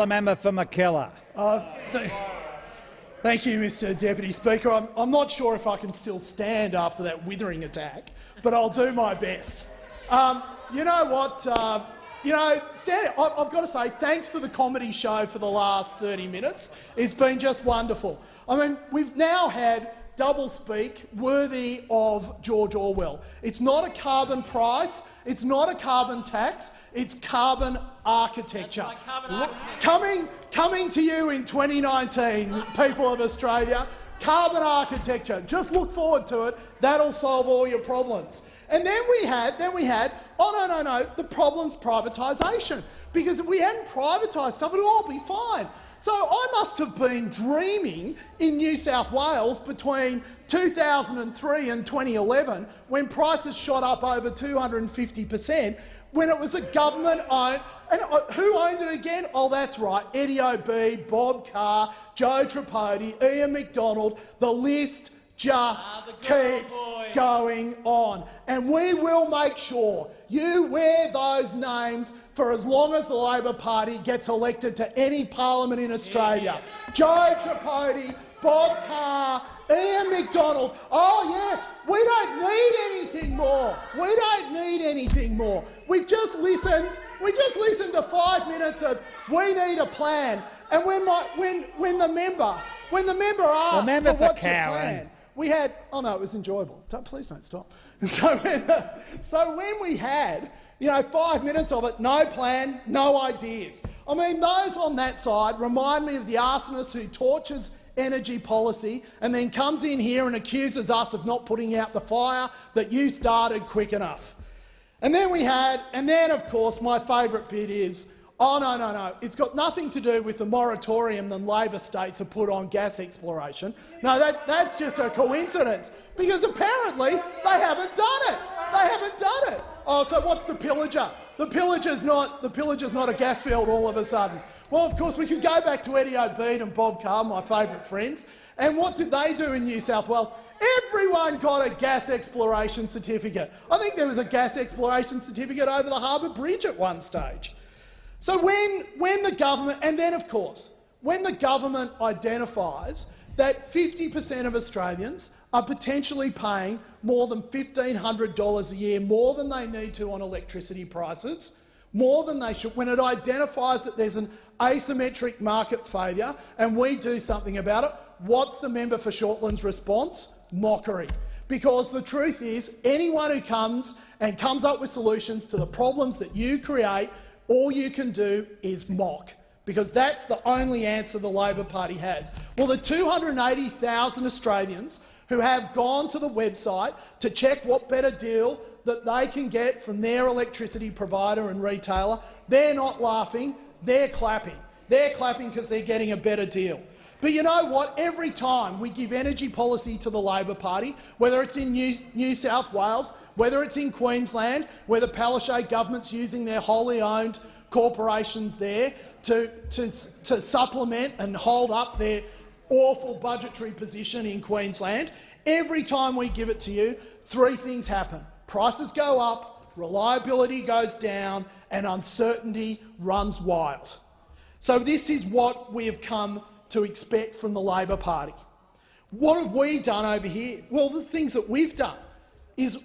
The member for Mackellar. Thank you, Mr Deputy Speaker. I'm not sure if I can still stand after that withering attack, but I'll do my best. You know what? I've got to say thanks for the comedy show for the last 30 minutes. It's been just wonderful. I mean, we've now had double-speak worthy of George Orwell. It's not a carbon price, it's not a carbon tax, it's carbon architecture. Coming to you in 2019, people of Australia, carbon architecture. Just look forward to it. That'll solve all your problems. And then we had, oh no, the problem's privatisation. Because if we hadn't privatised stuff, it'd all be fine. So I must have been dreaming in New South Wales between 2003 and 2011 when prices shot up over 250%, when it was a government-owned— and who owned it again? Oh, that's right, Eddie O'Bee, Bob Carr, Joe Tripodi, Ian McDonald. The list just keeps going on. And we will make sure you wear those names for as long as the Labor Party gets elected to any parliament in Australia. Yeah. Joe Tripodi, Bob Carr, Ian McDonald. Oh yes, we don't need anything more. We don't need anything more. We've just listened. We just listened to 5 minutes of "we need a plan," and when the member asked for what's your plan, we had— oh no, it was enjoyable. Please don't stop. So when we had 5 minutes of it, no plan, no ideas. I mean, those on that side remind me of the arsonist who tortures energy policy and then comes in here and accuses us of not putting out the fire that you started quick enough. And then of course my favourite bit is, oh no, it's got nothing to do with the moratorium that Labor states have put on gas exploration. No, that's just a coincidence, because apparently they haven't done it. They haven't done it. Oh, so what's the pillager? The pillager's not a gas field all of a sudden. Well, of course, we could go back to Eddie O'Bee and Bob Carr, my favourite friends, and what did they do in New South Wales? Everyone got a gas exploration certificate. I think there was a gas exploration certificate over the Harbour Bridge at one stage. So when the government— and then, of course, when the government identifies that 50% of Australians are potentially paying more than $1,500 a year, more than they need to on electricity prices, more than they should, when it identifies that there's an asymmetric market failure and we do something about it, what's the member for Shortland's response? Mockery. Because the truth is, anyone who comes up with solutions to the problems that you create, all you can do is mock, because that's the only answer the Labor Party has. Well, the 280,000 Australians who have gone to the website to check what better deal that they can get from their electricity provider and retailer, they're not laughing, they're clapping. They're clapping because they're getting a better deal. But you know what? Every time we give energy policy to the Labor Party, whether it's in New South Wales, whether it's in Queensland, where the Palaszczuk government's using their wholly owned corporations there to supplement and hold up their awful budgetary position in Queensland, every time we give it to you, three things happen. Prices go up, reliability goes down, and uncertainty runs wild. So this is what we have come to expect from the Labor Party. What have we done over here? Well, the things that we've done is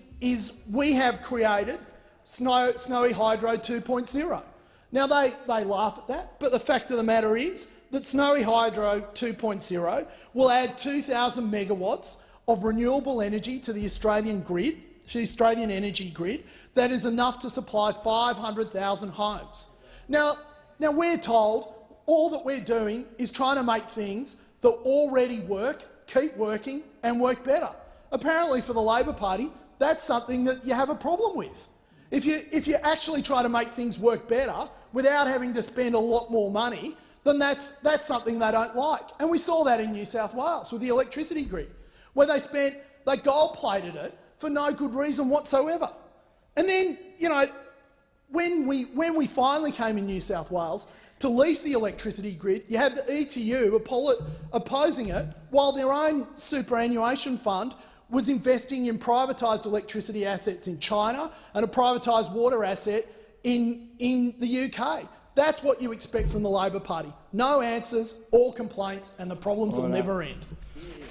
we have created Snowy Hydro 2.0. Now, they laugh at that, but the fact of the matter is that Snowy Hydro 2.0 will add 2,000 megawatts of renewable energy to the Australian grid, the Australian energy grid, that is enough to supply 500,000 homes. Now we're told all that we're doing is trying to make things that already work keep working and work better. Apparently for the Labor Party, that's something that you have a problem with. If you actually try to make things work better without having to spend a lot more money, then that's something they don't like. And we saw that in New South Wales with the electricity grid, where they gold-plated it for no good reason whatsoever. And then, when we finally came in New South Wales to lease the electricity grid, you had the ETU opposing it, while their own superannuation fund was investing in privatised electricity assets in China and a privatised water asset in the UK. That's what you expect from the Labor Party. No answers, all complaints, and the problems will never end.